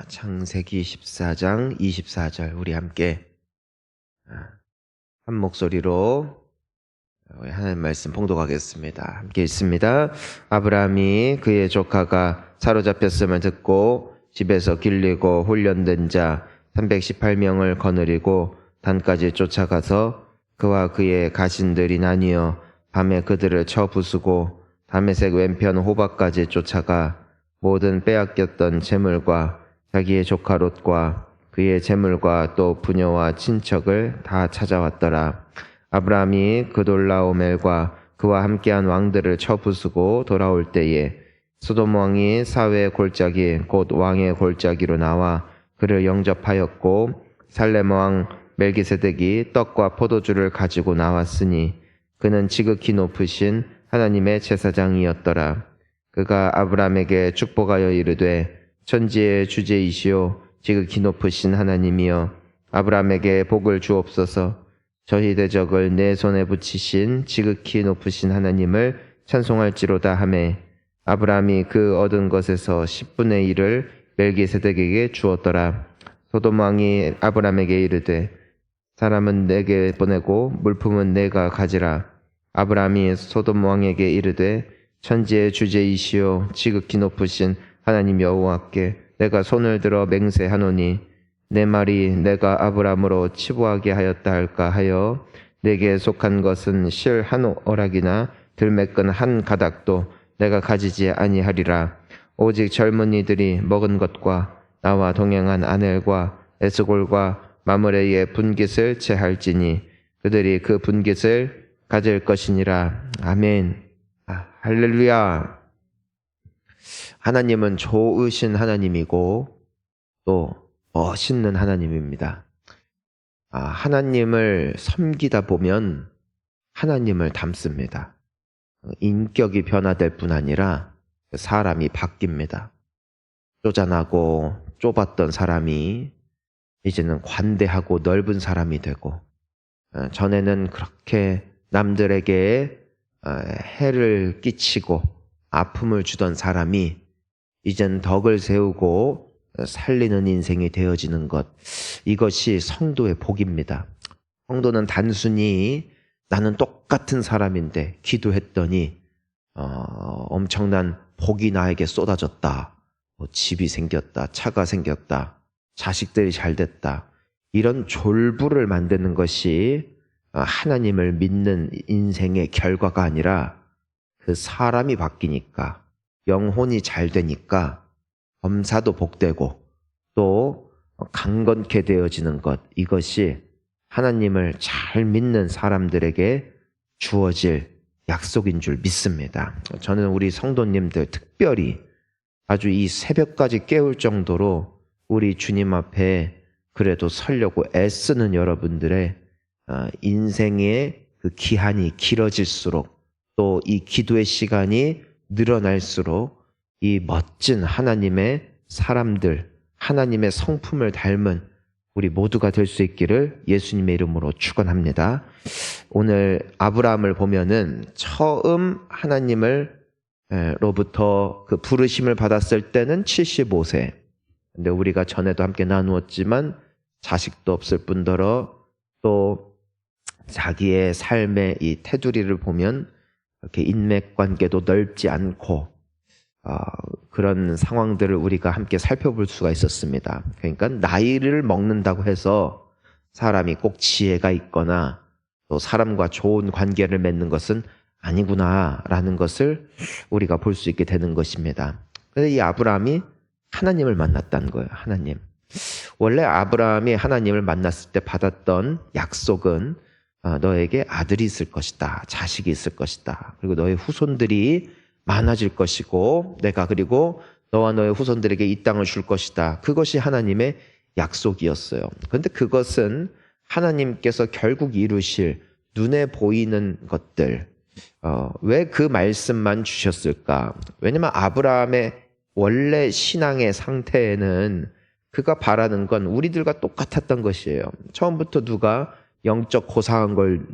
창세기 14장 24절 우리 함께 한 목소리로 하나님 말씀 봉독하겠습니다. 함께 읽습니다. 아브라함이 그의 조카가 사로잡혔음을 듣고 집에서 길리고 훈련된 자 318명을 거느리고 단까지 쫓아가서 그와 그의 가신들이 나뉘어 밤에 그들을 쳐 부수고 다메섹 왼편 호박까지 쫓아가 모든 빼앗겼던 재물과 자기의 조카 롯과 그의 재물과 또 부녀와 친척을 다 찾아왔더라. 아브라함이 그돌라오멜과 그와 함께한 왕들을 쳐 부수고 돌아올 때에 소돔 왕이 사회의 골짜기 곧 왕의 골짜기로 나와 그를 영접하였고 살렘 왕 멜기세덱이 떡과 포도주를 가지고 나왔으니 그는 지극히 높으신 하나님의 제사장이었더라. 그가 아브라함에게 축복하여 이르되 천지의 주제이시오 지극히 높으신 하나님이여 아브라함에게 복을 주옵소서. 저희 대적을 내 손에 붙이신 지극히 높으신 하나님을 찬송할지로다 하매 아브라함이 그 얻은 것에서 10분의 1을 멜기세덱에게 주었더라. 소돔 왕이 아브라함에게 이르되 사람은 내게 보내고 물품은 내가 가지라. 아브라함이 소돔 왕에게 이르되 천지의 주제이시오 지극히 높으신 하나님 여호와께 내가 손을 들어 맹세하노니 내 말이 내가 아브라함으로 치부하게 하였다 할까 하여 내게 속한 것은 실 한 오락이나 들매끈 한 가닥도 내가 가지지 아니하리라. 오직 젊은이들이 먹은 것과 나와 동행한 아넬과 에스골과 마므레의 분깃을 채할지니 그들이 그 분깃을 가질 것이니라. 아멘. 할렐루야. 하나님은 좋으신 하나님이고 또 멋있는 하나님입니다. 하나님을 섬기다 보면 하나님을 닮습니다. 인격이 변화될 뿐 아니라 사람이 바뀝니다. 쪼잔하고 좁았던 사람이 이제는 관대하고 넓은 사람이 되고 전에는 그렇게 남들에게 해를 끼치고 아픔을 주던 사람이 이젠 덕을 세우고 살리는 인생이 되어지는 것, 이것이 성도의 복입니다. 성도는 단순히 나는 똑같은 사람인데 기도했더니 엄청난 복이 나에게 쏟아졌다. 집이 생겼다, 차가 생겼다, 자식들이 잘 됐다. 이런 졸부를 만드는 것이 하나님을 믿는 인생의 결과가 아니라 그 사람이 바뀌니까 영혼이 잘 되니까 범사도 복되고 또 강건케 되어지는 것, 이것이 하나님을 잘 믿는 사람들에게 주어질 약속인 줄 믿습니다. 저는 우리 성도님들 특별히 아주 이 새벽까지 깨울 정도로 우리 주님 앞에 그래도 서려고 애쓰는 여러분들의 인생의 그 기한이 길어질수록 또 이 기도의 시간이 늘어날수록 이 멋진 하나님의 사람들, 하나님의 성품을 닮은 우리 모두가 될 수 있기를 예수님의 이름으로 축원합니다. 오늘 아브라함을 보면은 처음 하나님으로부터 그 부르심을 받았을 때는 75세. 근데 우리가 전에도 함께 나누었지만 자식도 없을 뿐더러 또 자기의 삶의 이 테두리를 보면 이렇게 인맥관계도 넓지 않고 그런 상황들을 우리가 함께 살펴볼 수가 있었습니다. 그러니까 나이를 먹는다고 해서 사람이 꼭 지혜가 있거나 또 사람과 좋은 관계를 맺는 것은 아니구나라는 것을 우리가 볼 수 있게 되는 것입니다. 그런데 이 아브라함이 하나님을 만났다는 거예요. 하나님. 원래 아브라함이 하나님을 만났을 때 받았던 약속은 너에게 아들이 있을 것이다. 자식이 있을 것이다. 그리고 너의 후손들이 많아질 것이고 내가 그리고 너와 너의 후손들에게 이 땅을 줄 것이다. 그것이 하나님의 약속이었어요. 그런데 그것은 하나님께서 결국 이루실 눈에 보이는 것들, 왜 그 말씀만 주셨을까? 왜냐하면 아브라함의 원래 신앙의 상태에는 그가 바라는 건 우리들과 똑같았던 것이에요. 처음부터 누가 영적 고상한 걸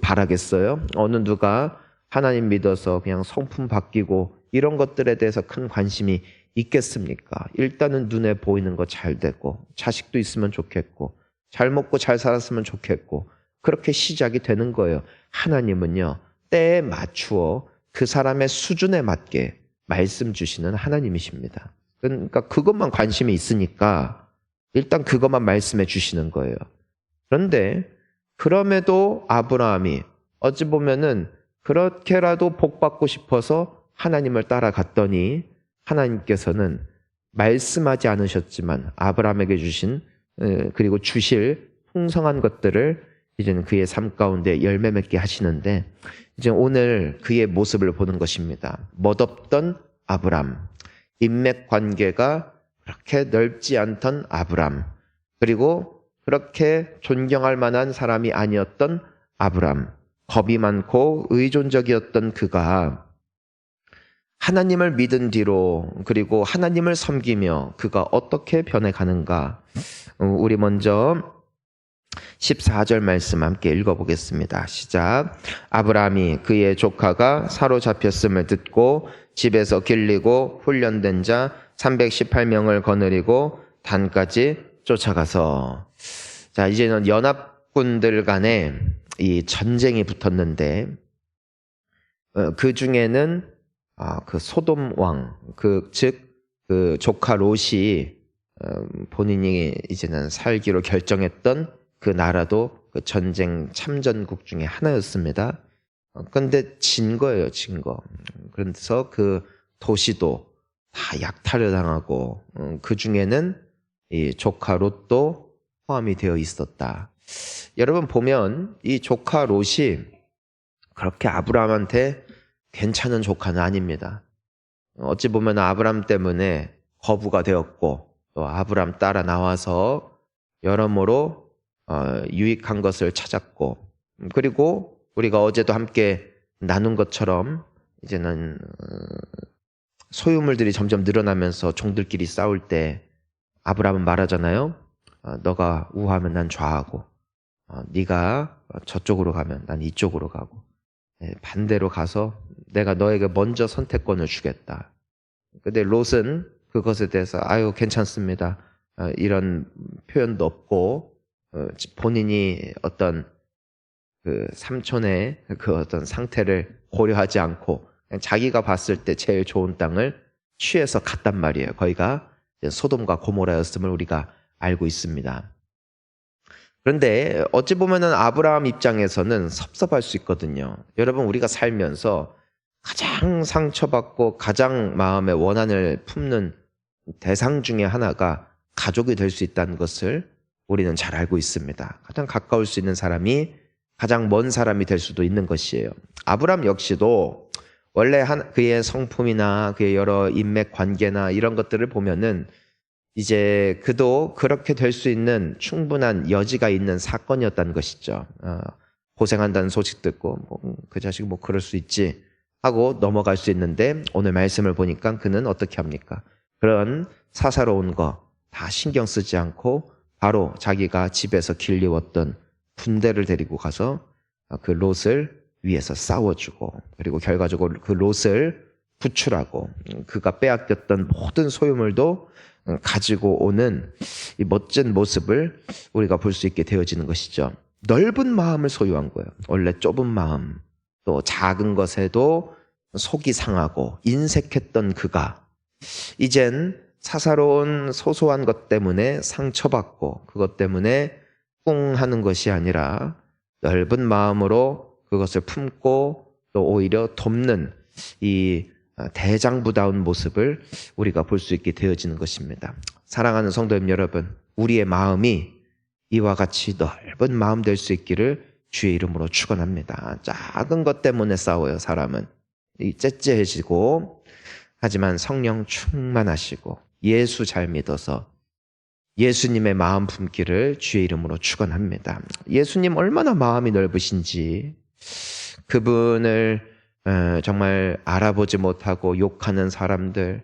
바라겠어요? 어느 누가 하나님 믿어서 그냥 성품 바뀌고 이런 것들에 대해서 큰 관심이 있겠습니까? 일단은 눈에 보이는 거 잘 되고 자식도 있으면 좋겠고 잘 먹고 잘 살았으면 좋겠고 그렇게 시작이 되는 거예요. 하나님은요, 때에 맞추어 그 사람의 수준에 맞게 말씀 주시는 하나님이십니다. 그러니까 그것만 관심이 있으니까 일단 그것만 말씀해 주시는 거예요. 그런데 그럼에도 아브라함이 어찌 보면은 그렇게라도 복받고 싶어서 하나님을 따라갔더니 하나님께서는 말씀하지 않으셨지만 아브라함에게 주신 그리고 주실 풍성한 것들을 이제는 그의 삶 가운데 열매 맺게 하시는데 이제 오늘 그의 모습을 보는 것입니다. 멋없던 아브람, 인맥 관계가 그렇게 넓지 않던 아브람, 그리고 그렇게 존경할 만한 사람이 아니었던 아브람, 겁이 많고 의존적이었던 그가 하나님을 믿은 뒤로 그리고 하나님을 섬기며 그가 어떻게 변해가는가. 우리 먼저 14절 말씀 함께 읽어보겠습니다. 시작. 아브라함이 그의 조카가 사로잡혔음을 듣고 집에서 길리고 훈련된 자 318명을 거느리고 단까지 쫓아가서, 자, 이제는 연합군들 간에 이 전쟁이 붙었는데 그 중에는 그 소돔 왕, 즉 그 조카 롯이 본인이 이제는 살기로 결정했던 그 나라도 그 전쟁 참전국 중에 하나였습니다. 그런데 진 거예요, 진 거. 그래서 그 도시도 다 약탈을 당하고 그 중에는 이 조카 롯도 포함이 되어 있었다. 여러분 보면 이 조카 롯이 그렇게 아브라함한테 괜찮은 조카는 아닙니다. 어찌 보면 아브라함 때문에 거부가 되었고 또 아브라함 따라 나와서 여러모로 유익한 것을 찾았고, 그리고 우리가 어제도 함께 나눈 것처럼 이제는 소유물들이 점점 늘어나면서 종들끼리 싸울 때 아브라함은 말하잖아요. 너가 우하면 난 좌하고 네가 저쪽으로 가면 난 이쪽으로 가고 반대로 가서 내가 너에게 먼저 선택권을 주겠다. 근데 롯은 그것에 대해서 아유 괜찮습니다. 이런 표현도 없고 본인이 어떤 그 삼촌의 그 어떤 상태를 고려하지 않고 그냥 자기가 봤을 때 제일 좋은 땅을 취해서 갔단 말이에요. 거기가 소돔과 고모라였음을 우리가 알고 있습니다. 그런데 어찌 보면은 아브라함 입장에서는 섭섭할 수 있거든요. 여러분, 우리가 살면서 가장 상처받고 가장 마음에 원한을 품는 대상 중에 하나가 가족이 될 수 있다는 것을 우리는 잘 알고 있습니다. 가장 가까울 수 있는 사람이 가장 먼 사람이 될 수도 있는 것이에요. 아브라함 역시도 원래 그의 성품이나 그의 여러 인맥 관계나 이런 것들을 보면은 이제 그도 그렇게 될 수 있는 충분한 여지가 있는 사건이었다는 것이죠. 고생한다는 소식 듣고 그 자식 뭐 그럴 수 있지 하고 넘어갈 수 있는데 오늘 말씀을 보니까 그는 어떻게 합니까? 그런 사사로운 거 다 신경 쓰지 않고 바로 자기가 집에서 길리웠던 군대를 데리고 가서 그 롯을 위해서 싸워주고, 그리고 결과적으로 그 롯을 구출하고 그가 빼앗겼던 모든 소유물도 가지고 오는 이 멋진 모습을 우리가 볼 수 있게 되어지는 것이죠. 넓은 마음을 소유한 거예요. 원래 좁은 마음, 또 작은 것에도 속이 상하고 인색했던 그가 이젠 사사로운 소소한 것 때문에 상처받고 그것 때문에 꿍 하는 것이 아니라 넓은 마음으로 그것을 품고 또 오히려 돕는 이 대장부다운 모습을 우리가 볼 수 있게 되어지는 것입니다. 사랑하는 성도님 여러분, 우리의 마음이 이와 같이 넓은 마음 될 수 있기를 주의 이름으로 축원합니다. 작은 것 때문에 싸워요, 사람은. 째째해지고, 하지만 성령 충만하시고 예수 잘 믿어서 예수님의 마음 품기를 주의 이름으로 축원합니다. 예수님 얼마나 마음이 넓으신지, 그분을 정말 알아보지 못하고 욕하는 사람들,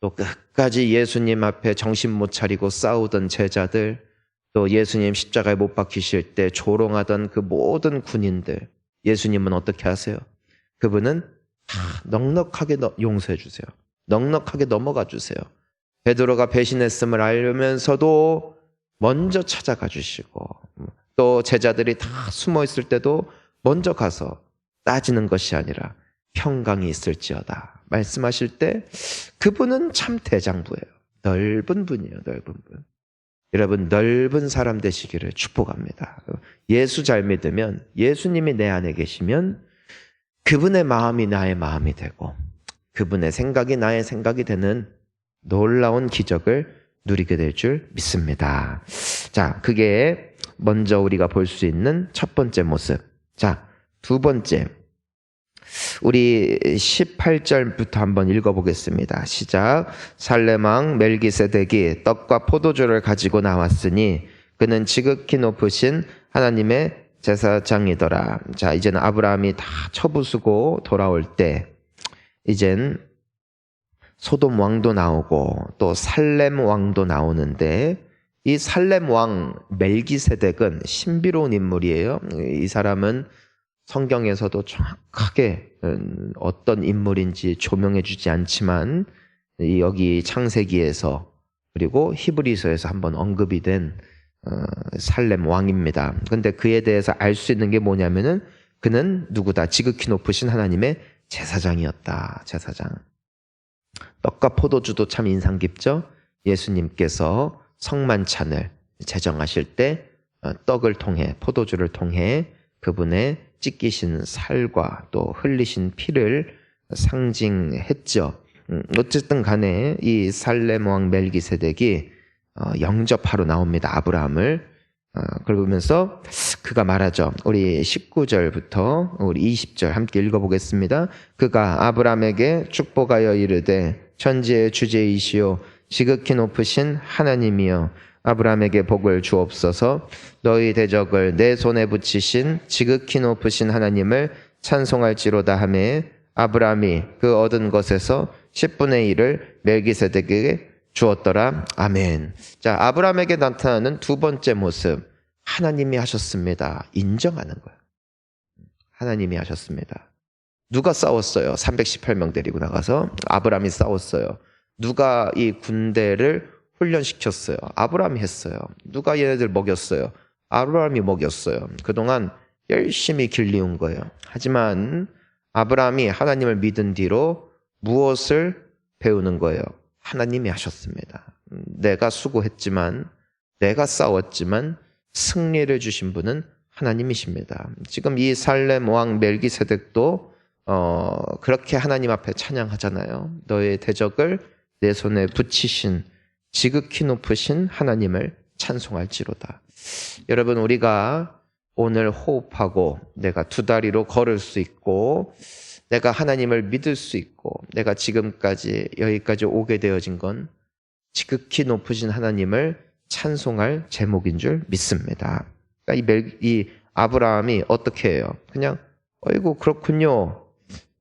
또 끝까지 예수님 앞에 정신 못 차리고 싸우던 제자들, 또 예수님 십자가에 못 박히실 때 조롱하던 그 모든 군인들, 예수님은 어떻게 하세요? 그분은 넉넉하게 용서해 주세요. 넉넉하게 넘어가 주세요. 베드로가 배신했음을 알면서도 먼저 찾아가 주시고, 또 제자들이 다 숨어 있을 때도 먼저 가서 따지는 것이 아니라 평강이 있을지어다 말씀하실 때 그분은 참 대장부예요. 넓은 분이에요. 넓은 분. 여러분, 넓은 사람 되시기를 축복합니다. 예수 잘 믿으면, 예수님이 내 안에 계시면 그분의 마음이 나의 마음이 되고 그분의 생각이 나의 생각이 되는 놀라운 기적을 누리게 될 줄 믿습니다. 자, 그게 먼저 우리가 볼 수 있는 첫 번째 모습. 자, 두 번째. 우리 18절부터 한번 읽어보겠습니다. 시작. 살렘 왕 멜기세덱이 떡과 포도주를 가지고 나왔으니 그는 지극히 높으신 하나님의 제사장이더라. 자, 이제는 아브라함이 다 처부수고 돌아올 때 이젠 소돔 왕도 나오고 또 살렘 왕도 나오는데, 이 살렘 왕 멜기세덱은 신비로운 인물이에요. 이 사람은 성경에서도 정확하게 어떤 인물인지 조명해 주지 않지만 여기 창세기에서 그리고 히브리서에서 한번 언급이 된 살렘 왕입니다. 그런데 그에 대해서 알 수 있는 게 뭐냐면은 그는 누구다? 지극히 높으신 하나님의 제사장이었다. 제사장. 떡과 포도주도 참 인상 깊죠? 예수님께서 성만찬을 제정하실 때 떡을 통해, 포도주를 통해 그분의 찢기신 살과 또 흘리신 피를 상징했죠. 어쨌든 간에 이 살렘 왕 멜기세덱이 영접하러 나옵니다. 아브라함을. 그러면서 그가 말하죠. 우리 19절부터 우리 20절 함께 읽어보겠습니다. 그가 아브라함에게 축복하여 이르되 천지의 주제이시오 지극히 높으신 하나님이여 아브라함에게 복을 주옵소서. 너희 대적을 내 손에 붙이신 지극히 높으신 하나님을 찬송할지로다 하매 아브라함이 그 얻은 것에서 10분의 1을 멜기세덱에게 주었더라. 아멘. 자, 아브라함에게 나타나는 두 번째 모습. 하나님이 하셨습니다. 인정하는 거예요. 하나님이 하셨습니다. 누가 싸웠어요? 318명 데리고 나가서 아브라함이 싸웠어요. 누가 이 군대를 훈련시켰어요? 아브라함이 했어요. 누가 얘네들 먹였어요? 아브라함이 먹였어요. 그동안 열심히 길리운 거예요. 하지만 아브라함이 하나님을 믿은 뒤로 무엇을 배우는 거예요? 하나님이 하셨습니다. 내가 수고했지만, 내가 싸웠지만 승리를 주신 분은 하나님이십니다. 지금 이 살렘 왕 멜기세덱도 그렇게 하나님 앞에 찬양하잖아요. 너의 대적을 내 손에 붙이신 지극히 높으신 하나님을 찬송할지로다. 여러분, 우리가 오늘 호흡하고 내가 두 다리로 걸을 수 있고 내가 하나님을 믿을 수 있고 내가 지금까지 여기까지 오게 되어진 건 지극히 높으신 하나님을 찬송할 제목인 줄 믿습니다. 그러니까 이 아브라함이 어떻게 해요? 그냥 어이구 그렇군요.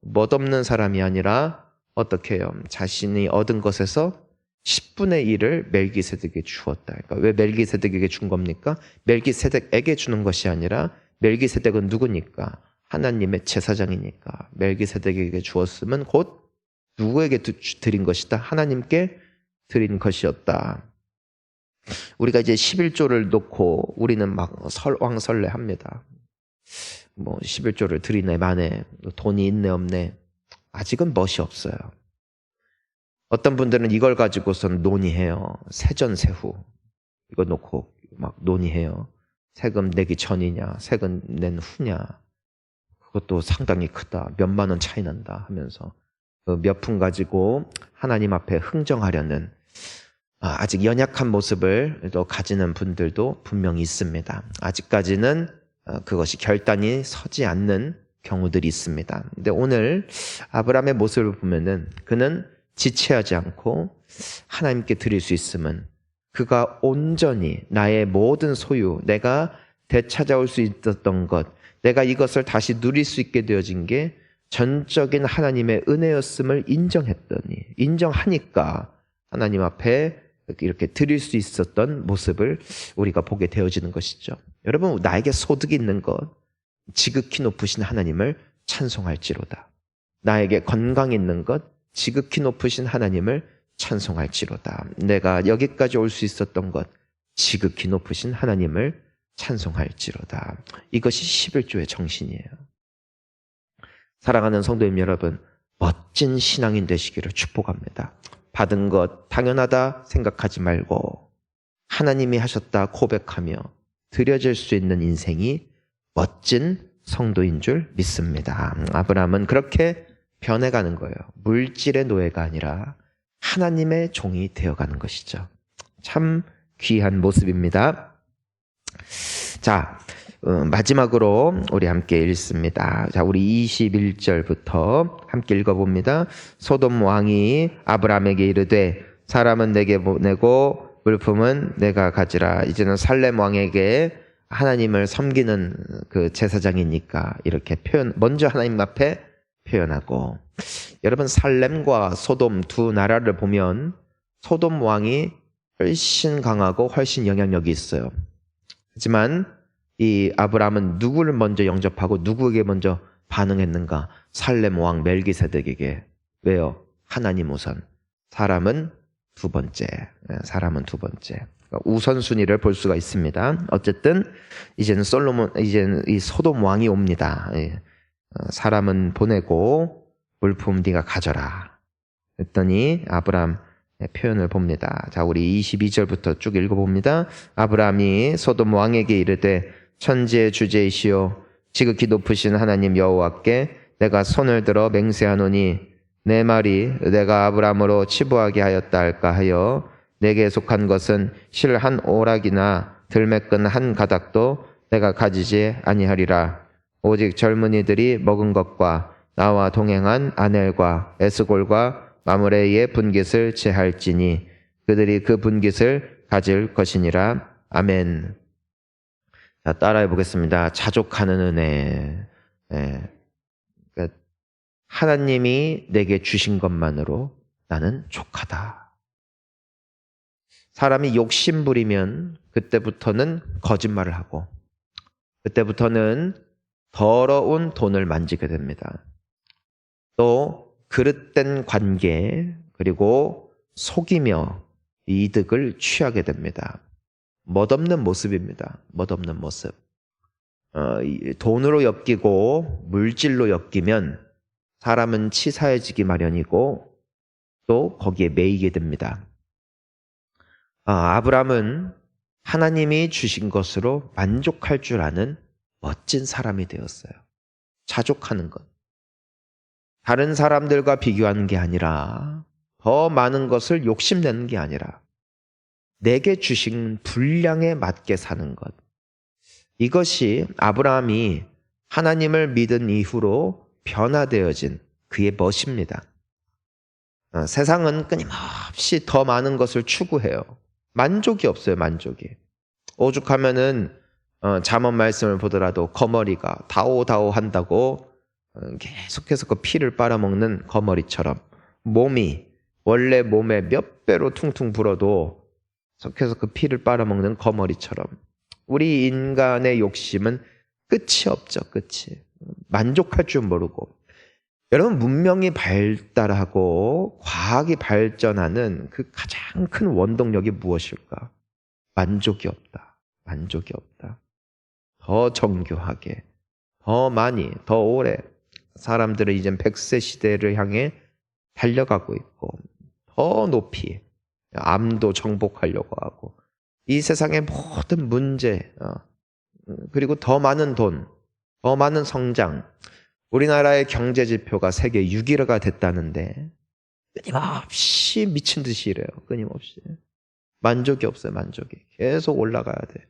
멋없는 사람이 아니라 어떻게 해요? 자신이 얻은 것에서 10분의 1을 멜기세덱에게 주었다. 그러니까 왜 멜기세덱에게 준 겁니까? 멜기세덱에게 주는 것이 아니라 멜기세덱은 누구니까? 하나님의 제사장이니까 멜기세덱에게 주었으면 곧 누구에게 드린 것이다? 하나님께 드린 것이었다. 우리가 이제 11조를 놓고 우리는 막 설왕설래합니다. 뭐 11조를 드리네 마네, 돈이 있네 없네. 아직은 멋이 없어요. 어떤 분들은 이걸 가지고선 논의해요. 세전세후 이거 놓고 막 논의해요. 세금 내기 전이냐 세금 낸 후냐, 그것도 상당히 크다, 몇만 원 차이 난다 하면서 그 몇 푼 가지고 하나님 앞에 흥정하려는 아직 연약한 모습을 또 가지는 분들도 분명히 있습니다. 아직까지는 그것이 결단이 서지 않는 경우들이 있습니다. 근데 오늘 아브라함의 모습을 보면은 그는 지체하지 않고 하나님께 드릴 수 있으면 그가 온전히 나의 모든 소유, 내가 되찾아올 수 있었던 것, 내가 이것을 다시 누릴 수 있게 되어진 게 전적인 하나님의 은혜였음을 인정하니까 하나님 앞에 이렇게 드릴 수 있었던 모습을 우리가 보게 되어지는 것이죠. 여러분, 나에게 소득이 있는 것, 지극히 높으신 하나님을 찬송할지로다. 나에게 건강 있는 것, 지극히 높으신 하나님을 찬송할지로다. 내가 여기까지 올 수 있었던 것, 지극히 높으신 하나님을 찬송할지로다. 이것이 11조의 정신이에요. 사랑하는 성도님 여러분, 멋진 신앙인 되시기를 축복합니다. 받은 것 당연하다 생각하지 말고 하나님이 하셨다 고백하며 드려질 수 있는 인생이 멋진 성도인 줄 믿습니다. 아브라함은 그렇게 변해가는 거예요. 물질의 노예가 아니라 하나님의 종이 되어가는 것이죠. 참 귀한 모습입니다. 자, 마지막으로 우리 함께 읽습니다. 자, 우리 21절부터 함께 읽어봅니다. 소돔 왕이 아브라함에게 이르되 사람은 내게 보내고 물품은 내가 가지라. 이제는 살렘 왕에게 하나님을 섬기는 그 제사장이니까 이렇게 먼저 하나님 앞에 표현하고, 여러분 살렘과 소돔 두 나라를 보면 소돔 왕이 훨씬 강하고 훨씬 영향력이 있어요. 하지만 이 아브라함은 누구를 먼저 영접하고 누구에게 먼저 반응했는가? 살렘 왕 멜기세덱에게. 왜요? 하나님 우선, 사람은 두 번째. 사람은 두 번째. 우선순위를 볼 수가 있습니다. 어쨌든 이제는 이 소돔 왕이 옵니다. 사람은 보내고 물품 네가 가져라. 그랬더니 아브라함 표현을 봅니다. 자, 우리 22절부터 쭉 읽어봅니다. 아브라함이 소돔 왕에게 이르되 천지의 주제이시오 지극히 높으신 하나님 여호와께 내가 손을 들어 맹세하노니 내 말이 내가 아브라함으로 치부하게 하였다 할까 하여 내게 속한 것은 실 한 오락이나 들매끈 한 가닥도 내가 가지지 아니하리라. 오직 젊은이들이 먹은 것과 나와 동행한 아넬과 에스골과 마므레의 분깃을 제할지니 그들이 그 분깃을 가질 것이니라. 아멘. 자, 따라해 보겠습니다. 자족하는 은혜. 그러니까 하나님이 내게 주신 것만으로 나는 족하다. 사람이 욕심 부리면 그때부터는 거짓말을 하고 그때부터는 더러운 돈을 만지게 됩니다. 또 그릇된 관계, 그리고 속이며 이득을 취하게 됩니다. 멋없는 모습입니다. 멋없는 모습. 돈으로 엮이고 물질로 엮이면 사람은 치사해지기 마련이고 또 거기에 매이게 됩니다. 아브라함은 하나님이 주신 것으로 만족할 줄 아는 멋진 사람이 되었어요. 자족하는 것. 다른 사람들과 비교하는 게 아니라, 더 많은 것을 욕심내는 게 아니라 내게 주신 분량에 맞게 사는 것. 이것이 아브라함이 하나님을 믿은 이후로 변화되어진 그의 멋입니다. 세상은 끊임없이 더 많은 것을 추구해요. 만족이 없어요, 만족이. 오죽하면은 잠언 말씀을 보더라도 거머리가 다오다오 한다고 계속해서 그 피를 빨아먹는 거머리처럼 몸이 원래 몸에 몇 배로 퉁퉁 불어도 계속해서 그 피를 빨아먹는 거머리처럼 우리 인간의 욕심은 끝이 없죠, 끝이. 만족할 줄 모르고. 여러분, 문명이 발달하고 과학이 발전하는 그 가장 큰 원동력이 무엇일까? 만족이 없다. 만족이 없다. 더 정교하게, 더 많이, 더 오래 사람들은 이젠 100세 시대를 향해 달려가고 있고 더 높이 암도 정복하려고 하고 이 세상의 모든 문제 그리고 더 많은 돈, 더 많은 성장. 우리나라의 경제 지표가 세계 6위가 됐다는데 끊임없이 미친 듯이 이래요. 끊임없이. 만족이 없어요. 만족이. 계속 올라가야 돼.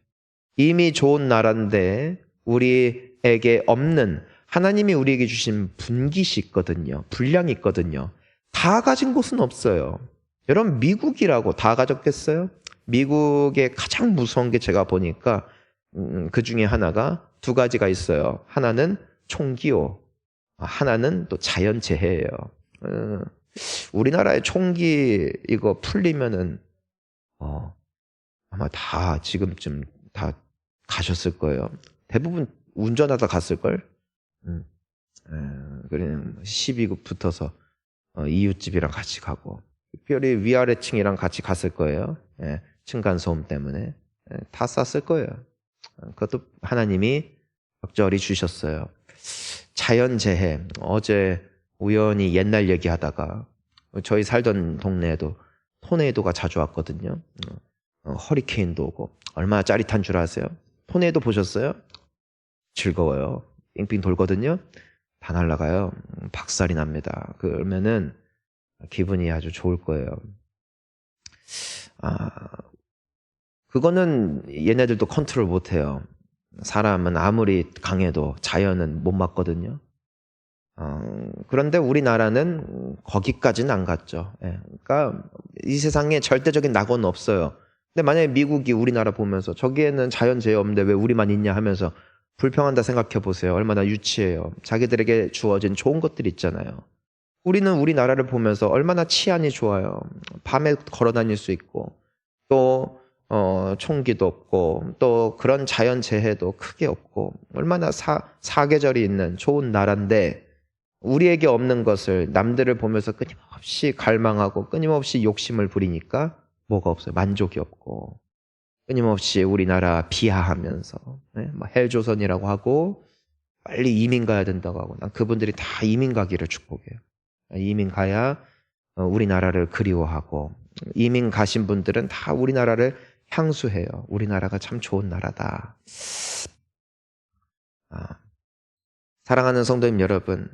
이미 좋은 나라인데 우리에게 없는 하나님이 우리에게 주신 분깃이 있거든요. 분량이 있거든요. 다 가진 곳은 없어요. 여러분, 미국이라고 다 가졌겠어요? 미국의 가장 무서운 게 제가 보니까 그 중에 하나가 두 가지가 있어요. 하나는 총기요. 하나는 또 자연재해예요. 우리나라의 총기 이거 풀리면은 아마 다 지금쯤 다 가셨을 거예요. 대부분 운전하다 갔을걸? 그냥 12급 붙어서 이웃집이랑 같이 가고 특별히 위아래층이랑 같이 갔을 거예요. 예, 층간소음 때문에 다 쌌을 거예요. 그것도 하나님이 적절히 주셨어요. 자연재해 어제 우연히 옛날 얘기하다가 저희 살던 동네에도 토네이도가 자주 왔거든요. 허리케인도 오고 얼마나 짜릿한 줄 아세요? 토네이도 보셨어요? 즐거워요. 빙빙 돌거든요. 다 날아가요. 박살이 납니다. 그러면은 기분이 아주 좋을 거예요. 그거는 얘네들도 컨트롤 못해요. 사람은 아무리 강해도 자연은 못 막거든요. 그런데 우리나라는 거기까지는 안 갔죠. 예, 그러니까 이 세상에 절대적인 낙오는 없어요. 근데 만약에 미국이 우리나라 보면서 저기에는 자연재해 없는데 왜 우리만 있냐 하면서 불평한다 생각해 보세요. 얼마나 유치해요. 자기들에게 주어진 좋은 것들이 있잖아요. 우리는 우리나라를 보면서 얼마나 치안이 좋아요. 밤에 걸어 다닐 수 있고 또 총기도 없고 또 그런 자연재해도 크게 없고 얼마나 사계절이 있는 좋은 나라인데 우리에게 없는 것을 남들을 보면서 끊임없이 갈망하고 끊임없이 욕심을 부리니까 뭐가 없어요. 만족이 없고 끊임없이 우리나라 비하하면서 헬조선이라고 하고 빨리 이민 가야 된다고 하고 난 그분들이 다 이민 가기를 축복해요. 이민 가야 우리나라를 그리워하고 이민 가신 분들은 다 우리나라를 향수해요. 우리나라가 참 좋은 나라다. 사랑하는 성도님 여러분,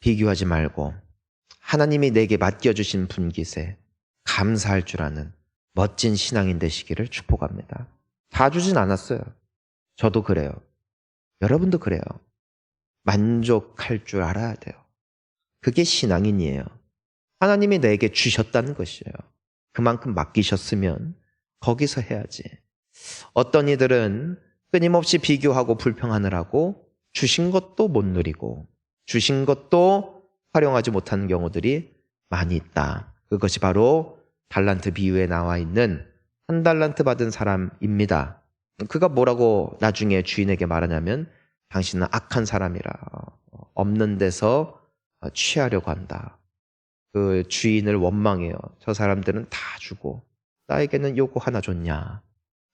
비교하지 말고 하나님이 내게 맡겨주신 분깃에 감사할 줄 아는 멋진 신앙인 되시기를 축복합니다. 다 주진 않았어요. 저도 그래요. 여러분도 그래요. 만족할 줄 알아야 돼요. 그게 신앙인이에요. 하나님이 내게 주셨다는 것이에요. 그만큼 맡기셨으면 거기서 해야지. 어떤 이들은 끊임없이 비교하고 불평하느라고 주신 것도 못 누리고 주신 것도 활용하지 못하는 경우들이 많이 있다. 그것이 바로 달란트 비유에 나와 있는 한 달란트 받은 사람입니다. 그가 뭐라고 나중에 주인에게 말하냐면 당신은 악한 사람이라 없는 데서 취하려고 한다. 그 주인을 원망해요. 저 사람들은 다 주고 나에게는 요거 하나 줬냐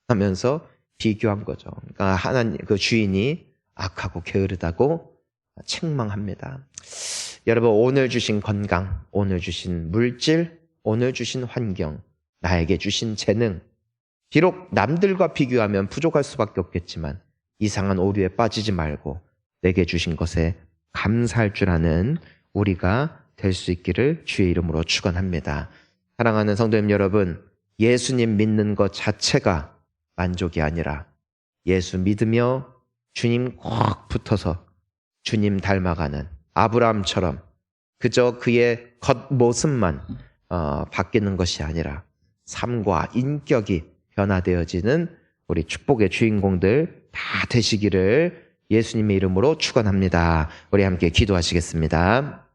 하면서 비교한 거죠. 그러니까 하나님 그 주인이 악하고 게으르다고 책망합니다. 여러분 오늘 주신 건강, 오늘 주신 물질, 오늘 주신 환경, 나에게 주신 재능 비록 남들과 비교하면 부족할 수밖에 없겠지만 이상한 오류에 빠지지 말고 내게 주신 것에 감사할 줄 아는 우리가 될 수 있기를 주의 이름으로 축원합니다. 사랑하는 성도님 여러분, 예수님 믿는 것 자체가 만족이 아니라 예수 믿으며 주님 꼭 붙어서 주님 닮아가는 아브라함처럼 그저 그의 겉모습만 바뀌는 것이 아니라 삶과 인격이 변화되어지는 우리 축복의 주인공들 다 되시기를 예수님의 이름으로 축원합니다. 우리 함께 기도하시겠습니다.